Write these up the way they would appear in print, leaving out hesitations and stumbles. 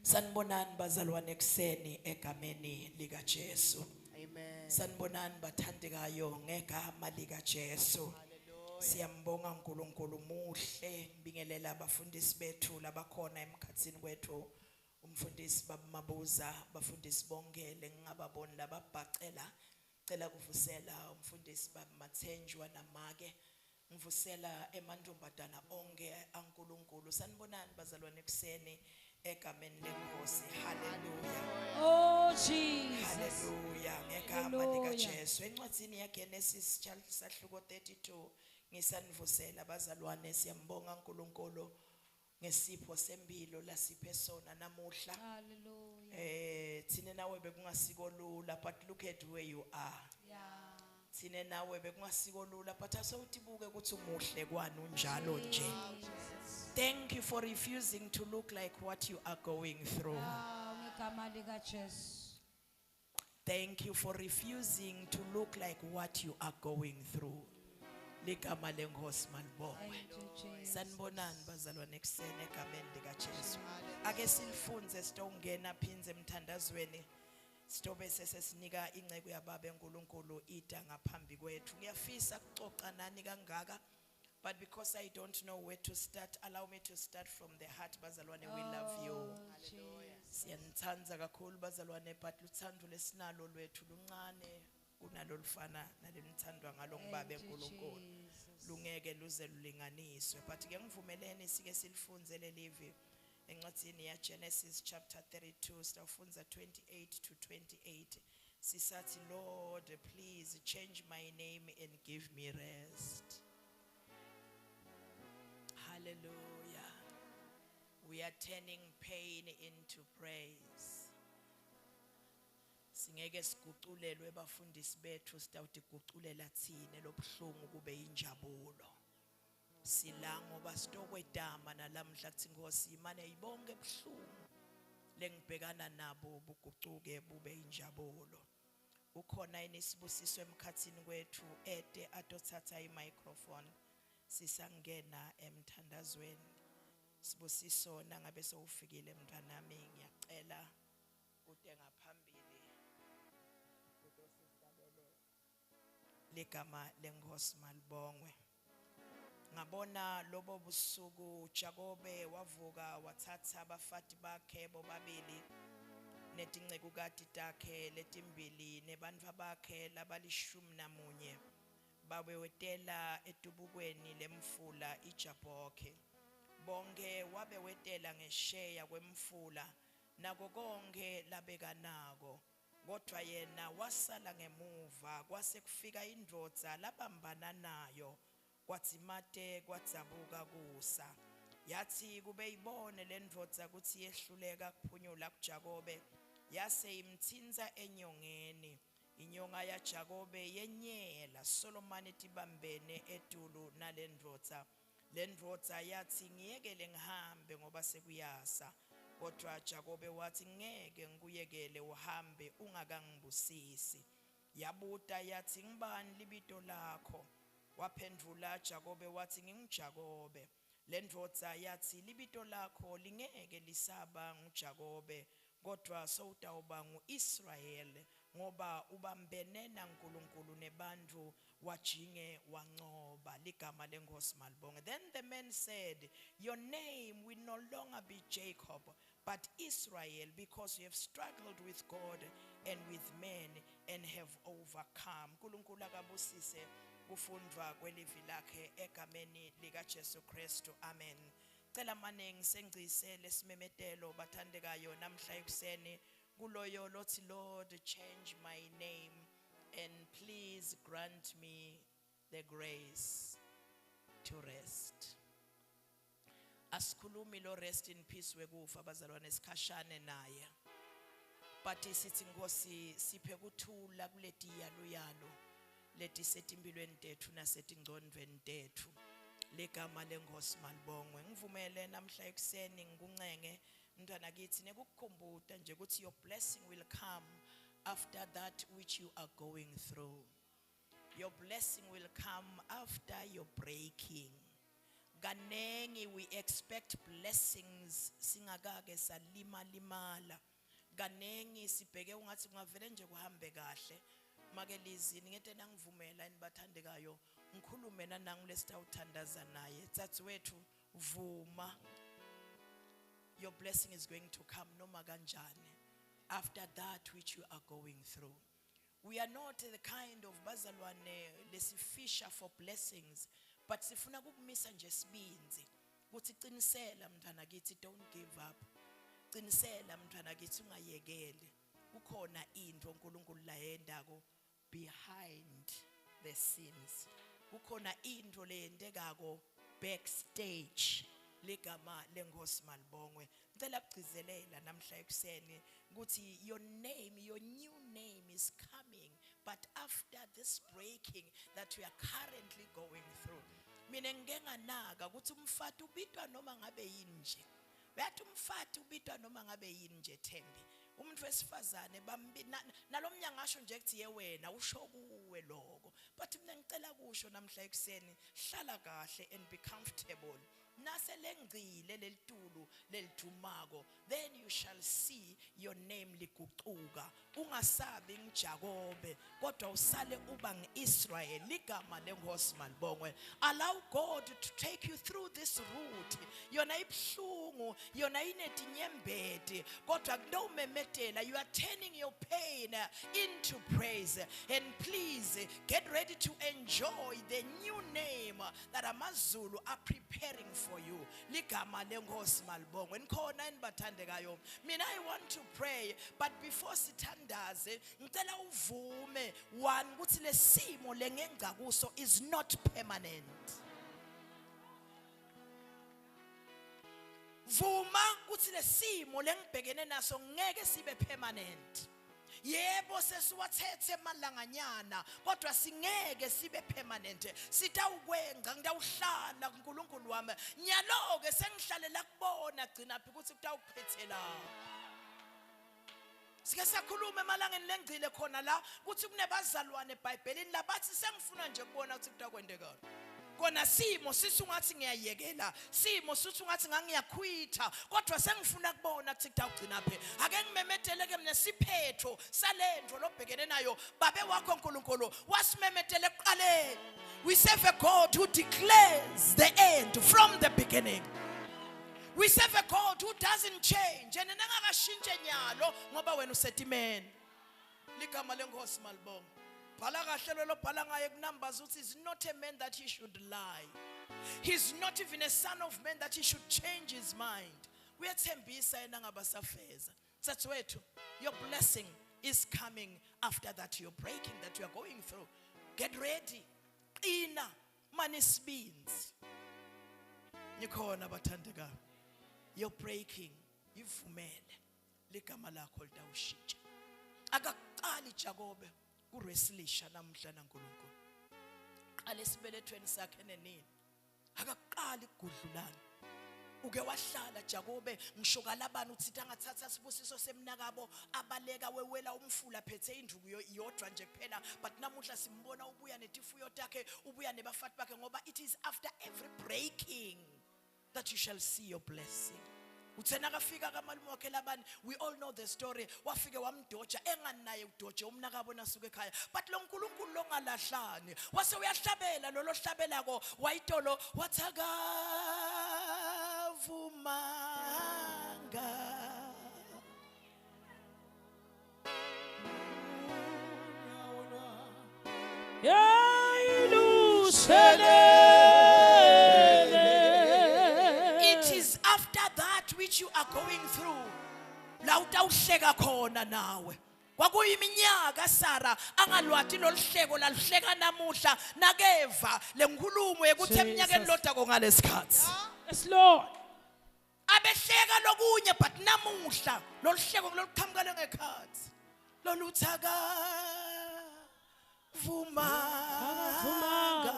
Sanibonani bazalwane ekseni egameni lika Jesu. Amen. Sanibonani bathandekayo ngegama lika Jesu. Siyambonga uNkulunkulu muhle ngibingelela abafundisi bethu labakhona emkhatsini kwethu. Umfundisi babumabuza, abafundisi bongele ngingababoni lababhacela. Cela kuvusela umfundisi bamathenjwa namake. Ngivusela emantombazana onke aNkulunkulu. Sanibonani bazalwane ekseni egameni lenkosi. Hallelujah. Oh Jesus. Hallelujah. Ngegama lika Jesu. Encwadzini yaGenesis sahluko 32 ngisanivusela bazalwane siyambonga uNkulunkulu ngesipho sempilo lasiphe sona namuhla. Hallelujah. Thine nawe bekungasiko lula, but look at where you are. Yeah. Thine nawe bekungasiko lula, but asawutibuke ukuthi umuhle kwani unjalo nje. Thank you for refusing to look like what you are going through. Ngegama lika Jesu. Thank you for refusing to look like what you are going through. Ligama lenkosi malibongwe. Thank you, Jesus. Sanibonani bazalwane ekseni egameni lika Jesu. Ake silifunze sitongena phinze emthandazweni. Sitobe sesinika inceke yababa eNkulunkulu ida ngaphambi kwethu. Ngiyafisa ukuxoxa nani kangaka, but because I don't know where to start, allow me to start from the heart bazalwane. We love you. Hallelujah. Siyanithanza kakhulu bazalwane, but luthando lesinalo lwethu luncane kunalo lufana nalemthandwa ngalo ngibaba eNkulunkulu. Lungeke luze lulinganiswe, but ke ngivumeleni sike silifunze lelivi encwadzini ya Genesis chapter 32 sitafunza 28 to 28. Sisathi, Lord, please change my name and give me rest. Hallelujah. We are turning pain into praise. Singeke siguculelwe bafundisi bethu, sitawuthi guculela thine lobhlungu kube injabulo. Sila ngoba sitokwedama nalamhla kuthi Nkosi imane ibonke ebhlungu lengibhekana nabo bugucuke bube injabulo. Ukhona inisibusiso emkhatsini kwethu ede atothatha i-microphone sisangena emthandazweni. Sibusiso nangabe sewufikile mntanami ngiyacela kude ngaphambili ligama lenkosi malibongwe. Ngabona lobo busuku Jakobe wavuka wathatha abafati bakhe bobabili netinceku takhe letimbili nebantwa bakhe labali-11 babewetela etubukweni lemfula iJabhoke. Bonke wabewetela ngesheya kwemfula nako konke labekanako, kodwa yena wasala ngemuva. Kwase kufika indvodza labambana nayo, kwathi mate kwadzabuka kusa. Yathi kube ibone lendvodza kutsi yehluleka kuphunyula kuJakobe, yase imtsinza enyongeni. Inyonga ya Jakobe yenyela Solomon tibambene etulu nalendvodza. Lendvodza yathi ngiyekele ngihambe ngoba sekuyasa. Kodwa Jakobe wathi ngeke ngikuyekele uhambe ungakangibusisi. Yabuta yathi ngibani libito lakho? Waphendula Jakobe wathi nginguJakobe. Lendvodza yathi libito lakho lingeke lisaba nguJakobe, kodwa sowutawuba ngu-Israyeli ngoba ubambene naNkulunkulu nebantfu wajinge wancoba. Ligama lenkosi malibonge. Then the man said, your name will no longer be Jacob but Israel, because you have struggled with God and with men and have overcome. Nkulunkulu akabusise kufundwa kwelivi lakhe egameni lika Jesu Kristu. Amen. Cela manengi sengcise lesimemetelo bathandekayo namhla ekuseni kuloyo lothi, Lord, change my name and please grant me the grace to rest. Asikhulumi lo rest in peace wekufa bazalwane, sikhashane naye, but sithi Nkosi siphe kuthula kuleti yalo leti setimpilweni tethu nasetingcondweni tethu. Ligama lenkosi malibongwe. Ngivumele namhla ekuseni ngikuncenge mntwana kithi nekukukhumbuta nje ukuthi your blessing will come after that which you are going through. Your blessing will come after your breaking. Ganengi we expect blessings singakake salima. Ganengi sibheke ungathi kungavele nje kuhambe kahle. Make lizini ngete nangivumela enibathandekayo ngikhulume nanangu lesitawuthandaza naye. Dzadzewethu vuma. Your blessing is going to come noma kanjani after that which you are going through. We are not the kind of bazalwane lesifisha for blessings, but sifuna kukumisa nje sibinzi. Kuthi qinisela mntwana kithi, don't give up. Qinisela mntwana kithi ungayekeli. Kukhona into uNkulunkulu la yendako behind the scenes. Kukhona into leyendekako backstage. Ligama lengosi Malibongwe. Ngicela kugcizelela namhla ekuseni ukuthi your name, your new name is coming, but after this breaking that we are currently going through. Mina ngeke nganaka ukuthi umfati ubitwa noma ngabe yini nje. Bathi umfati ubitwa noma ngabe yini nje Thembi. Umuntu wesifazane nalomnyanga ngasho nje kuthi yewena usho kuwe lokho. But mina ngicela kusho namhla ekuseni hlala kahle and be comfortable. Nase lengcile lelitulu lelitumako, then you shall see your name liguquka. Ungasabi ngiJakobe kodwa usale uba ngiIsrael. Ligama lengosi Malibongwe. Allow God to take you through this route. Yona ibhlungu, yona inetinyembede kodwa kunomemetela. You are turning your pain into praise. And please get ready to enjoy the new name that AmaZulu are preparing for you. Ligama lengosi Malibongwe. Nkhona enibathandekayo. Mina I want to pray, but before sithandaze ngicela uvume one ukuthi lesimo lengenza kuso is not permanent. Vuma ukuthi lesimo lengibhekene naso ngeke sibe permanent. Yebo sesiwathethe emalanganyana kodwa singeke sibe permanent. Sitawukwenza ngidawuhlala kuNkulunkulu wami. Nyaloke sengihlalela kubona gcina phi ukuthi kutawuphethela. Sike sakhuluma emalangeni lengcile khona la ukuthi kunebazalwane eBhayibhelini labathi sengifuna nje ukubona ukuthi kutakwendekana. Kona simo sisungathi ngiyayekela, simo sisungathi ngangiyakhwitha kodwa sengifuna kubona ukuthi kutawugcina phi. Ake ngimemeteleke mina siphetho salendvo lobhekene nayo babe wakho uNkulunkulu wasimemetele ekuqaleni. We serve a God who declares the end from the beginning. We serve a God who doesn't change. And nangakashintshe nyalo ngoba wena usetimeni. Ligama lengosi Malibongwe. Bhala kahle lo bhala ngaye kuNumbers uthi is not a man that he should lie. He's not even a son of man that he should change his mind. Uyathembisa yena ngabasafeza. Dzadzewethu, your blessing is coming after that your breaking that you are going through. Get ready. Ina manisibinzi. Nikhona bathandeka. Your breaking ivumele ligama lakho litawushintsha. Akaqali Jakobe kureslisha namhla naNkulunkulu. Qale sibelethweni sakhe nenini. Akaqali kugudlulana. Uke wahlala Jakobe ngisho kaLabani uthi angathatha sibusiso semnakabo abaleka wewela umfula phethe induku yodwa nje kuphela, but namuhla simbona ubuya netifuyo takhe ubuya nebafati bakhe ngoba it is after every breaking that you shall see your blessing. Uthena kafika kamalume wakhe Labani, we all know the story. Wafike wamdoja enganaye udoje umnakabo nasuke ekhaya, but lo nkulunkulu lo ngalahlani wase uyahlabela lolo hlabelako wayitolo wathaka vumanga it is after that which you are going through la utawuhleka khona nawe. Kwakuyiminyaka Sara angalwati loluhleko laluhleka namuhla nakeva lenkhulumo yekuthi eminyakeni lodako ngalesikhathi. Yes Lord. Abehleka lokunye but namuhla loluhleko loluqhamuka ngekhathi loluthaka akavumanga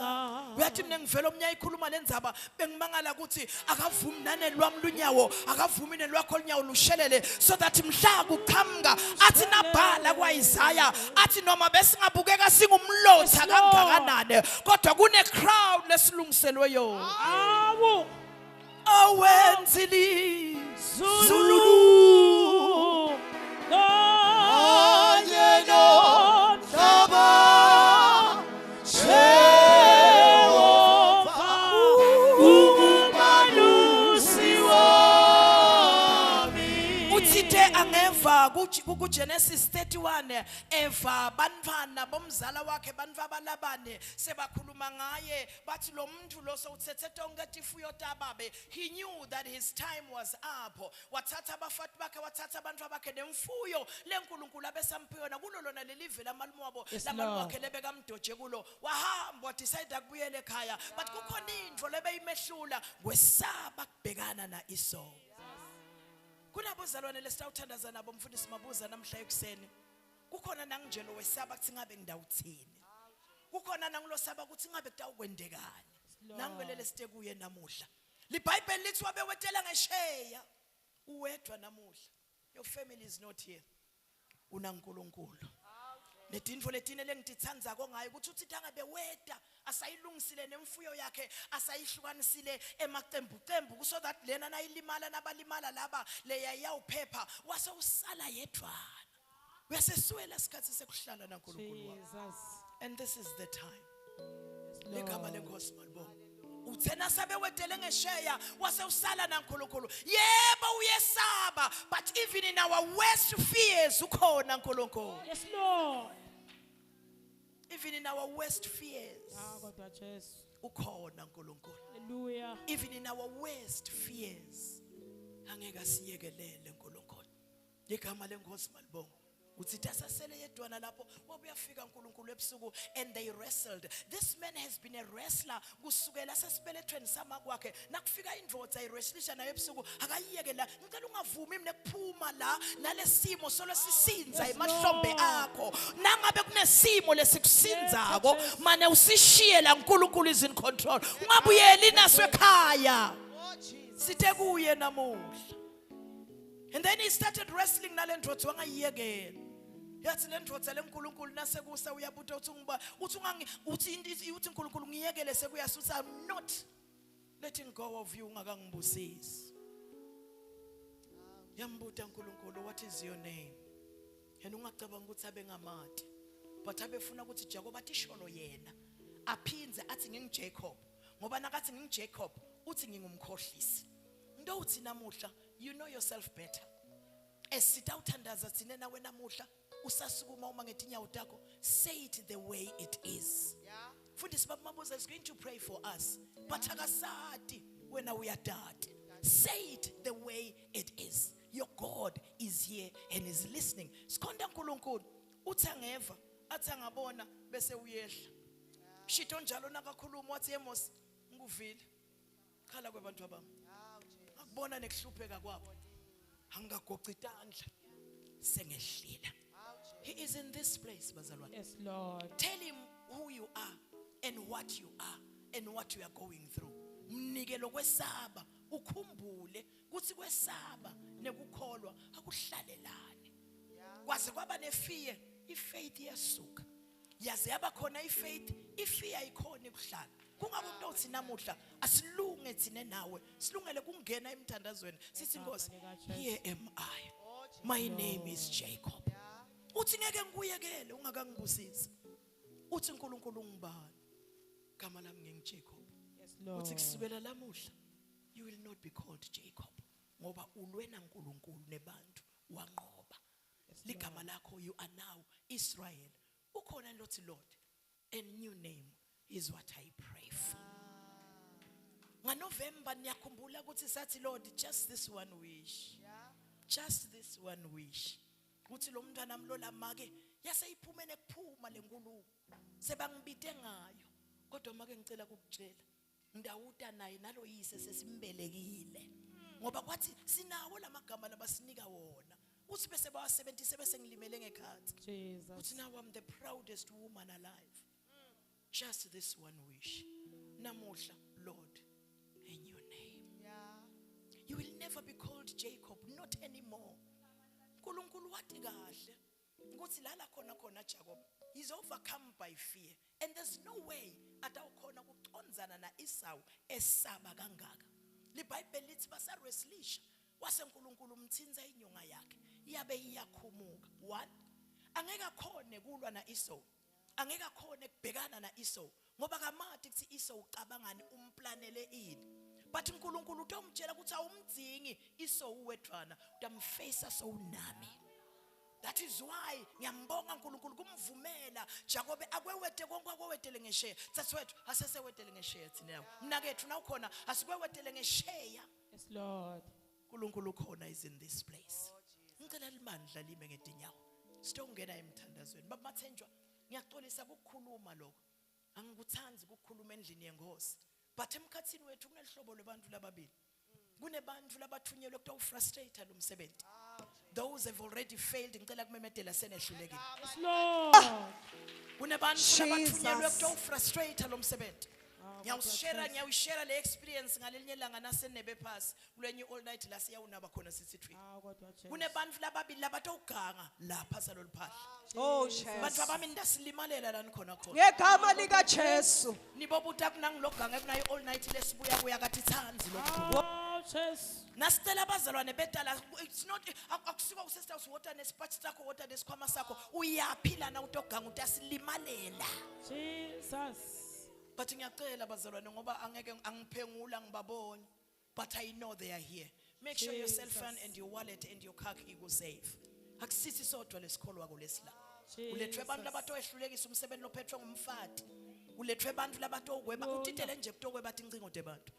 uyathi mina ngivela omnye ikhuluma lendzaba bengimangala ukuthi akavumi nanelwami lunyawo akavumi nelwakho lunyawo lushelele so that mhla kuqhamuka athi nabhala kwaIsaya athi noma besingabukeka singumlotha kangakanani kodwa kune crown lesilungiselwe yona Awu. owenzili Zulu Kanye nomhlaba. Jehova ungumalusi wami. uthithe angeva kuGenesis 31 eva bantwana bomzala wakhe bantwa balabane sebakhuluma ngaye bathi lo muntu lo sowuthethe tonke tifuyo tababe he knew that his time was up wathatha abafati bakhe wathatha abantu bakhe nemfuyo lenkulunkulu abesampiyona kulo lona lelive lamalume wabo lamalume wakhe lebeka mdoje kulo wahamba wadecide akubuyele ekhaya but kukhona indvo lebeyimehlula kwesaba kubhekana na Esau. Kunabozalwane lesitawuthandaza nabo mfundisi Mabuza namhla ekuseni. Kukhona nanginjelo wesaba kuthi ngabe ngidawuthini. Kukhona nangilosaba ukuthi ngabe kutawukwendekani. Nangibelele site kuye namuhla. LiBhayibheli lithi wabewetela ngesheya. Uwedwa namuhla. Your family is not here. UnaNkulunkulu. Letindvo letine lengititsandzako ngayo ukuthi uthi angabe weda asayilungisile nemfuyo yakhe asayihlukanisile emaqembu so that lena nayilimala nabalimala laba leya yawuphepha wase usala yedwana uyaseswela isikhathi sekuhlala naNkulunkulu wakho. And this is the time legama lenkosi malibonga uthena sabe wedele ngesheya wase usala naNkulunkulu yebo uyesaba but even in our worst fears ukhona uNkulunkulu. Yes, Lord. Even in our worst fears Kodwa Jesu. ukhona uNkulunkulu. Hallelujah. Even in our worst fears angeke siyekelele uNkulunkulu. Igama lenkosi malibonga uthi tasasele yedwana lapho wabuyafika uNkulunkulu ebusuku and they wrestled. This man has been a wrestler kusukela sasibelethweni sama kwakhe nakufika indvodza iwrestlisha naye ebusuku akayiyeke la ngicela ungavumi mina kuphuma la nalesimo solo sisinza emahlombe akho nangabe kunesimo lesikusinzako mane usishiye la uNkulunkulu is in control ungabuyeli naso ekhaya sithe kuye namuhla. And then he started wrestling nalendvodza wangayiyekela yathi lendvodza leNkulunkulu nasekusa uyabuta uthi ngiba uthi uNkulunkulu ngiyekele sekuyasusa I'm not letting go of you ungakangibusisi. Yambuta uNkulunkulu what is your name yena ungacabanga ukuthi abe ngamati but abefuna ukuthi Jacob atisholo yena aphinze athi ngingiJacob ngoba nakathi ngingiJacob uthi ngingumkhohlisi ndo uthi namuhla you know yourself better esitawuthandaza thina nawe namuhla usasukuma uma ngetinyawo takho say it the way it is. Mfundisi Baba Mabuza is going to pray for us but akasati wena uyadada say it the way it is. Your God is here and is listening. Sikhonda uNkulunkulu uthi angeva athi angabona bese uyehla shito njalo nakakhuluma wathi yemos nguvile khala kwabantu abami akubona nekuhlupheka kwabo angagoqa itandla sengehlila. He is in this place bazalwane. Yes, Lord. Tell him who you are and what you are and what you are going through. Mnikelo kwesaba ukhumbule kuthi kwesaba nekukholwa akuhlalelane. Kwaze kwaba nefear ifaith iyasuka. Yaze yaba khona ifaith ifear ikhona ebuhlala. Kungabe umuntu othi namuhla asilunge thine nawe silungele kungena emthandazweni sithi Nkosi here am I my name is Jacob. Uthi ngeke ngikuyekele ungakangibusisi uthi uNkulunkulu ngibani gama lami ngingiJacob. Yes, Lord. Uthi kusukela lamuhla you will not be called Jacob ngoba ulwena uNkulunkulu nebantu wanqoba. Ligama lakho you are now Israel. Ukhona lothi Lord a new name is what I pray for. NgaNovember niyakhumbula ukuthi sathi Lord just this one wish. Just this one wish. Uthi lo mntwana amlola make yaseyiphumene kuphuma lenkulumo sebangibite ngayo kodwa make ngicela ukukutshela ndawuta naye nalo yise sesimbelekile ngoba kwathi sinawo lamagama labasinika wona uthi bese bawasebenzise bese ngilimele ngekhathi Jesus. uthi now I'm the proudest woman alive. Just this one wish. Namuhla, Lord, in your name. You will never be called Jacob, not anymore. Nkulunkulu wathi kahle ukuthi lala khona Jacob, he's overcome by fear, and there's no way atawukhona ukucondzana na Esau esaba kangaka. LiBhayibheli lithi basarweslisha wase uNkulunkulu umthinza inyonga yakhe yabe iyakhumuka. One, angeke akhone kulwa na Esau, angeke akhone kubhekana na Esau ngoba kamathi kuthi Esau ucabangani umplanele ini. But uNkulunkulu utomtshela ukuthi awumdzingi Esau wethwana, utamfacea sowunami. That is why ngiyambonga uNkulunkulu kumvumela Jacob akwewete konke akwewetele ngesheya. That's why asesewetele ngesheya thina. Mina kethu nawukhona asikwewetele ngesheya. Yes, Lord. uNkulunkulu khona is in this place. Ngicela libandla lime ngedinyawo. Sitongena emthandazweni. Baba Mathenjwa, ngiyaxolisa ukukhuluma lokho. Angikuthandi ukukhuluma endlini yengosi. But emkhathini wethu kunelihlobo labantu lababili. Kunebantu labathunyelwe ukuthi awufrustrate lo msebenzi. Those have already failed. Ngicela kumemedela senehlulekile. Yes, Lord. Kunebantu labathunyelwe ukuthi awufrustrate lo msebenzi. Ngiyawushare le experience ngalelinye langa nasenebe pass kulenye all night la siyawunaba khona sithi tree. Kunebantu lababili labatoganga lapha salolu phahla. Oh Bantu Jesus. abami ndasilimalela la nikhona khona. Ngegama lika Jesu. Nibobuta kunangiloganga kunayo all night lesibuya kuya kathi thanzi lokho. Oh, Jesus. Nasicela abazalwane betala, it's not akusuka usister water nesipathi sakho water nesikhwama sakho uyaphila na utoganga utasilimalela. Jesus. But ngiyacela abazalwane ngoba angeke angiphengula ngibabone, but I know they are here. Make sure your cell phone and your wallet and your car key go safe. Akusisi sodwa lesikholwa kulesila. Ulethwe abantu labatoyehlulekisa umsebenzi lophethwe ngumfati. Ulethwe abantu labatogweba utitele nje kutogweba bathi incingo debantu.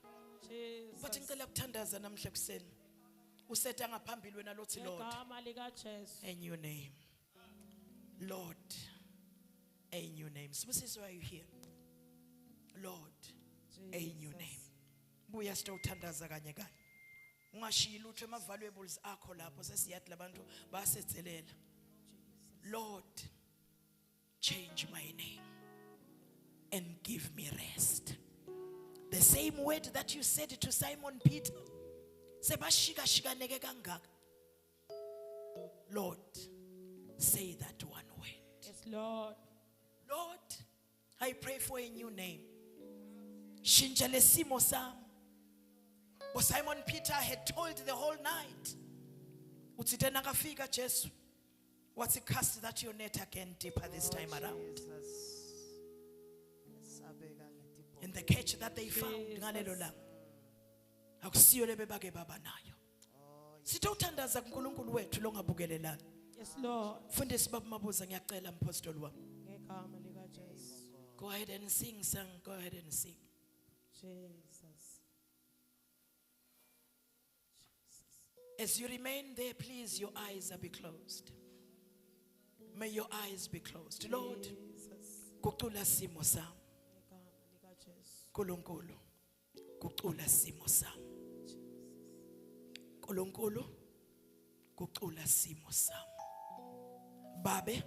But ngicela ukuthandaza namhla kuseni. Usetha ngaphambili wena lothi Lord. Ngegama lika Jesu. In your name. Lord. In your name. Sibusiswa are you here? Lord, in your name. Buya sitothandaza kanye kanye. Ungashiyi lutho ema-valuables akho lapho sesiyathi labantu basetselela. Lord, change my name and give me rest. The same word that you said to Simon Peter. Sebashika-shikaneke kangaka. Lord, say that one word. Yes, Lord. Lord, I pray for a new name. Shintsha lesimo sami. But Simon Peter had told the whole night. Uthi tena kafika Jesu. What's it cast that your net again deeper this time around? And the catch that they found ngalelo langa akusiyo lebebake baba nayo. Sitothandaza kuNkulunkulu wethu longabukelelana. Yes, Lord. Mfundisi baba Mabuza ngiyacela mpostoli wami. Ngegama lika Jesu. Go ahead and sing, son. Go ahead and sing. Jesus. As you remain there, please, your eyes are be closed. May your eyes be closed. Lord, Jesus. kucula simo sam. Ngegama lika Jesu. Nkulunkulu, kucula simo sam. Nkulunkulu, kucula simo sam. Babe,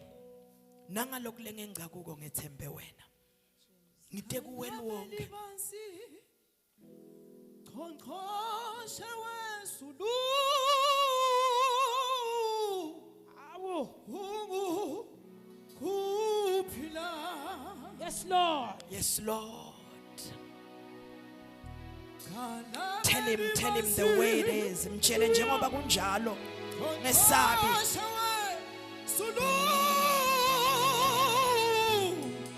nangalokhu lengenza kuko ngethembe wena. Ngite kuwena wonke. Konkhoshe wesulu. Awu. Kuphila. Yes, Lord. Yes, Lord. Tell him the way it is. Mtshele njengoba kunjalo. Ngesabi.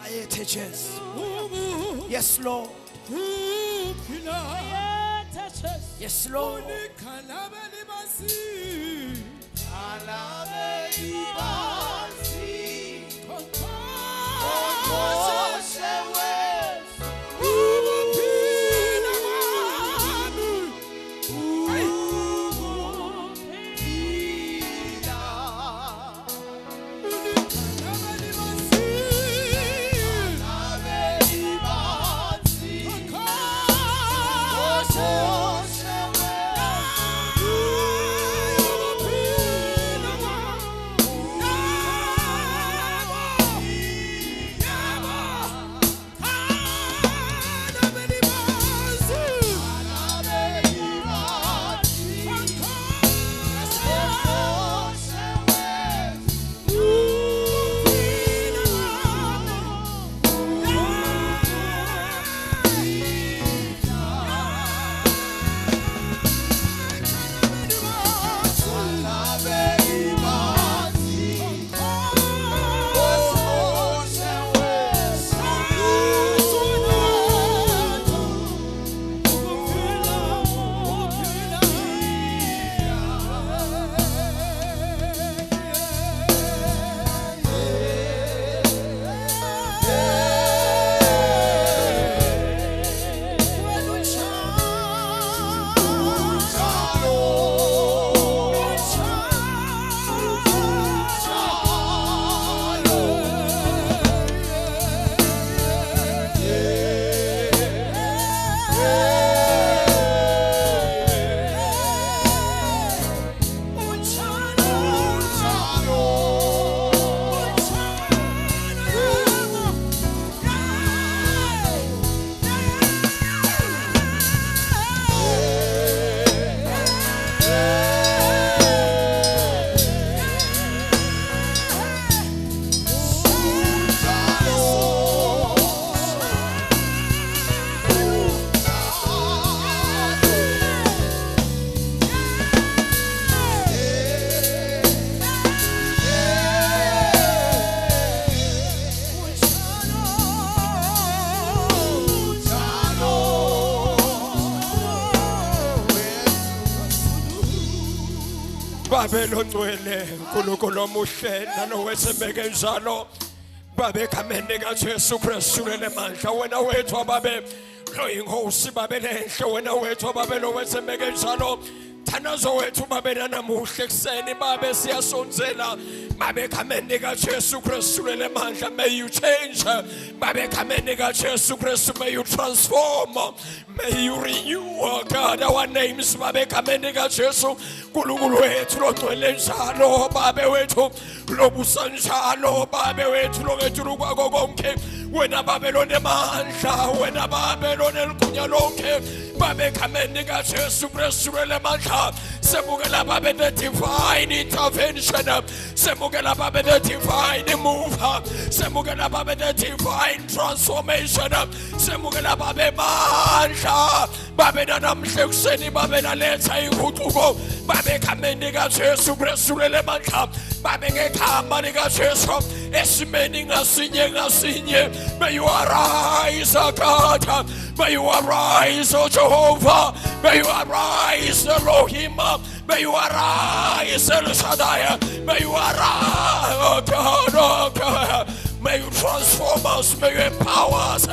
Ayethe Jesu. Yes, Lord. Yes, Lord. Babelo ngcwele uNkulunkulu omuhle nalowethembeke njalo babe kamende kaJesu Kristu lemandla wena wethu ababe lo inkosi babe lenhle wena wethu ababe lo wethembeke njalo thanazo wethu babe namuhle ekseni babe siyasonzela babe kamende kaJesu Kristu lemandla may you change babe kamende kaJesu Kristu may you transform may you renew God our names babe kamende kaJesu uNkulunkulu wethu longcwele njalo babe wethu lobusa njalo babe wethu lokethulu kwako konke wena babe lonemandla wena babe loneligunya lonke babe kamende kaJesu Kristu lemandla semukela babe the divine intervention semukela babe the divine move semukela babe the divine transformation semukela babe mandla babe namhle kuseni babe naletha inguquko babe kamende kaJesu Kristu lemandla babe ngekhamba likaJesu esimeni ngasinye may you arise God may you arise O Jehovah may you arise Elohim may you arise El Shaddai may you arise oh God may you transform us may you empower us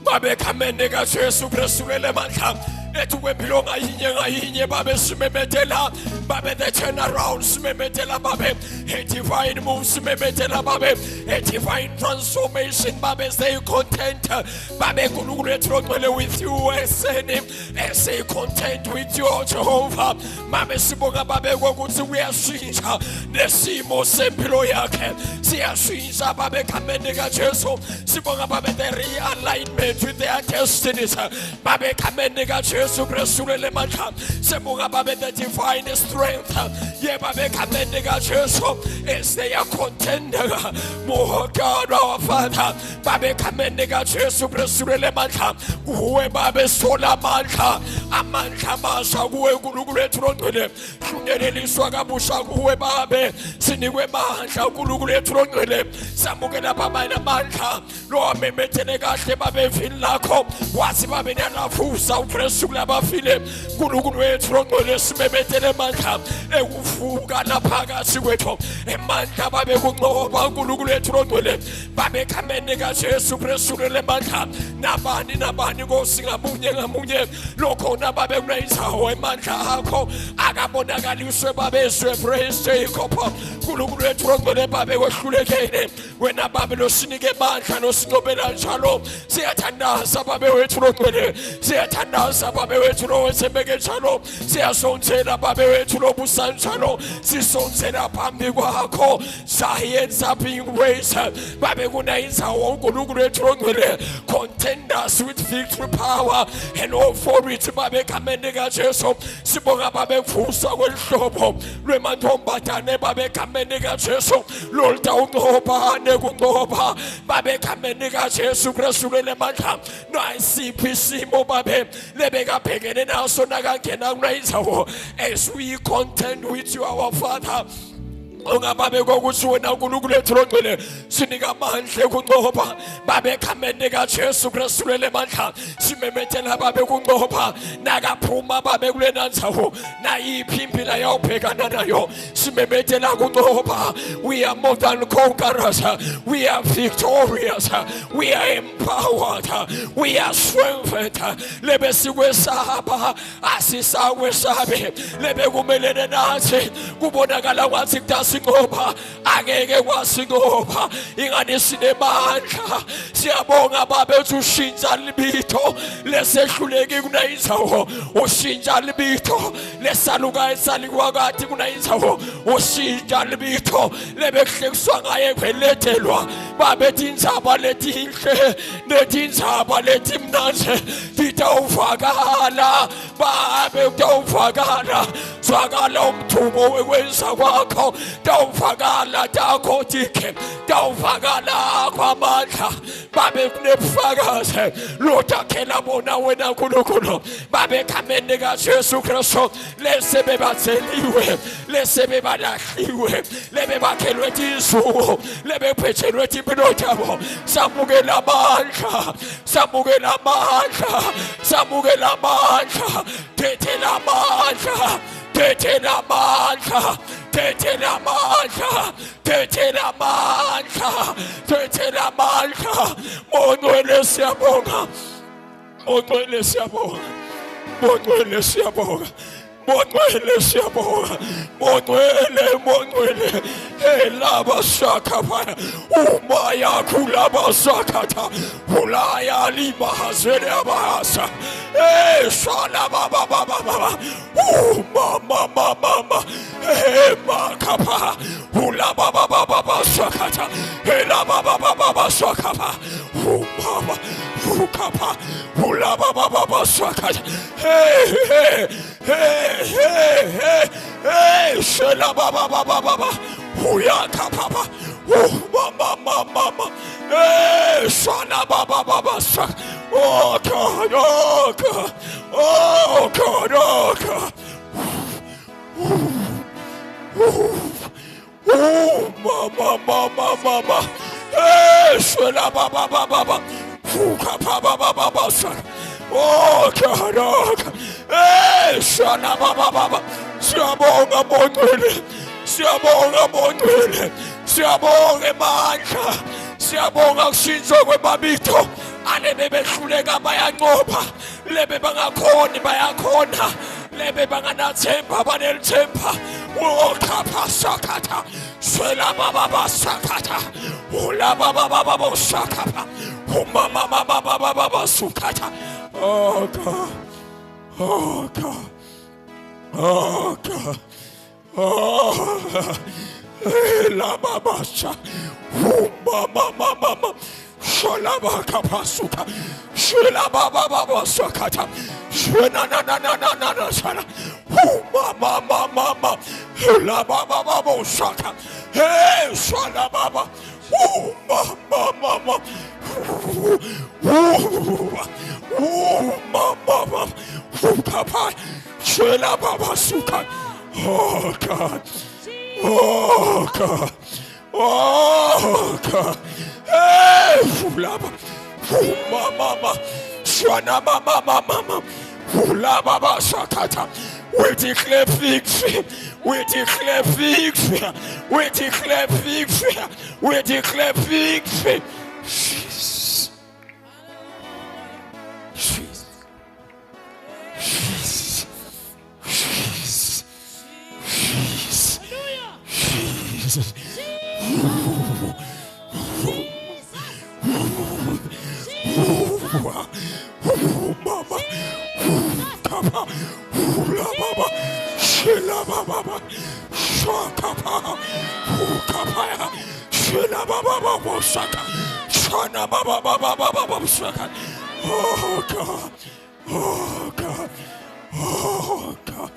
babe kamende kaJesu Kristu lemandla etukwempilo ngayinye babe simemethela babe the turn around simemethela babe a divine move simemethela babe a divine transformation babe stay content babe uNkulunkulu ethu with you eseni stay content with you Jehovah babe sibonga babe ukuthi uyashintsha nesimo sempilo yakhe siyashintsha babe kamende kaJesu sibonga babe the realignment with their destinies babe kamende kaJesu Yesu Kristu lemandla semuka babe the divine strength ye babe kamende kaJesu as they are contending more God our Father babe kamende kaJesu Kristu lemandla kuwe babe sola amandla masha kuwe uNkulunkulu wethu longcwele hluneleliswa kabusha kuwe babe sinikwe amandla uNkulunkulu wethu longcwele samukela babe namandla lo amemethele kahle babe vini lakho wathi babe nalavusa uKristu abafile uNkulunkulu wethu longcwele simemethele amandla ekuvuka laphakathi kwethu emandla babe kunqoba uNkulunkulu wethu longcwele babe kamende kaJesu Kristu lemandla nabani Nkosi ngamunye lokhona babe kunayindawo emandla akho akabonakaliswe babe eswe praise Jacob uNkulunkulu wethu longcwele babe kwehlulekene wena babe losinike amandla nosinqobela njalo siyathandaza babe wethu longcwele siyathandaza babe wethu lo wethembeke njalo siyasonzela babe wethu lobusa njalo sisonzela phambi kwakho sayenza being raised babe kunayindawo uNkulunkulu wethu longcwele contend us with victory power and authority babe kamende kaJesu sibonga babe kuvusa kwelihlobo lwemantombazane babe kamende kaJesu lolta unqoba nekunqoba babe kamende kaJesu Kristu lemandla nasiphi isimo babe lebeka bhekene naso nakangena kunayindawo as we contend with you our Father ungababe kokuthi wena uNkulunkulu wethu longcwele sinika amandla kunqoba babe kamende kaJesu Kristu lemandla simemethela babe kunqoba nakaphuma babe kulena ndzawo nayiphi impilo yawubhekana nayo simemethela kunqoba we are more than conquerors we are victorious we are empowered we are strengthened lebe sikwesaba asisakwesabe lebe kumelene nathi kubonakala kwathi singoba angeke kwasingoba ingane sinemandla siyabonga babe ushintsha libitho lesehluleki kunayindawo ushintsha libitho lesaluka esalikwakati kunayindawo ushintsha libitho lebekuhlekiswa ngaye kwelethelwa babe tindzaba letinhle netindzaba letimnandi titawuvakala babe utawuvakala zwakala umthubo wekwenza kwakho tawuvakala takho dikhe tawuvakala kwamandla babe kunebufakazi lotakhela bona wena uNkulunkulu babe kamende kaJesu Kristu lesebebatheliwe lesebebalahliwe lebebakhelwe izuwo lebephethelwe impilo yabo samukela amandla samukela amandla samukela amandla thethela amandla Tethela amandla, tethela amandla, tethela amandla, tethela amandla. Mongcwele siyabonga, mongcwele siyabonga, mongcwele siyabonga. Mongcwele siyabonga, mongcwele elaba shakabaya umaya kulaba sakata ulaya lima hazele abasa shala baba baba mama makapa ulaba baba sakata elaba baba sakapa mama ukapa ulaba baba sakata hey shela baba baba uyaka papa mama shana baba sak oh God mama shela baba ukapa baba sak oh God shana baba siyabonga mongcwele, siyabonga mongcwele, siyabonga emandla, siyabonga kusinzwa kwemabitho. Alebe behluleka bayanqopha, lebe bangakhoni bayakhona, lebe banganathemba banelithemba. Wokhapha sakatha, swela baba sakatha, ula baba sakatha, umama baba sukatha. Oh God, oh God. Oh God, oh, la babasha, mama, shalaba kapasuka, shalaba baba sakata, shana shala, mama, la baba saka, hey, shalaba, mama, mama, papa. Shela baba suka. Oh God. Oh God. Oh God. Hey, fulaba. Mama. Shwana mama. Fulaba sakata. We declare victory. We declare victory. We declare victory. We declare victory. Jesus. Jesus. Mama, Kapa, Baba, Shela Baba, Shakapa, Kapaya, Shela Baba, Shaka, Shana Baba, Shaka. Oh God, oh God, oh God.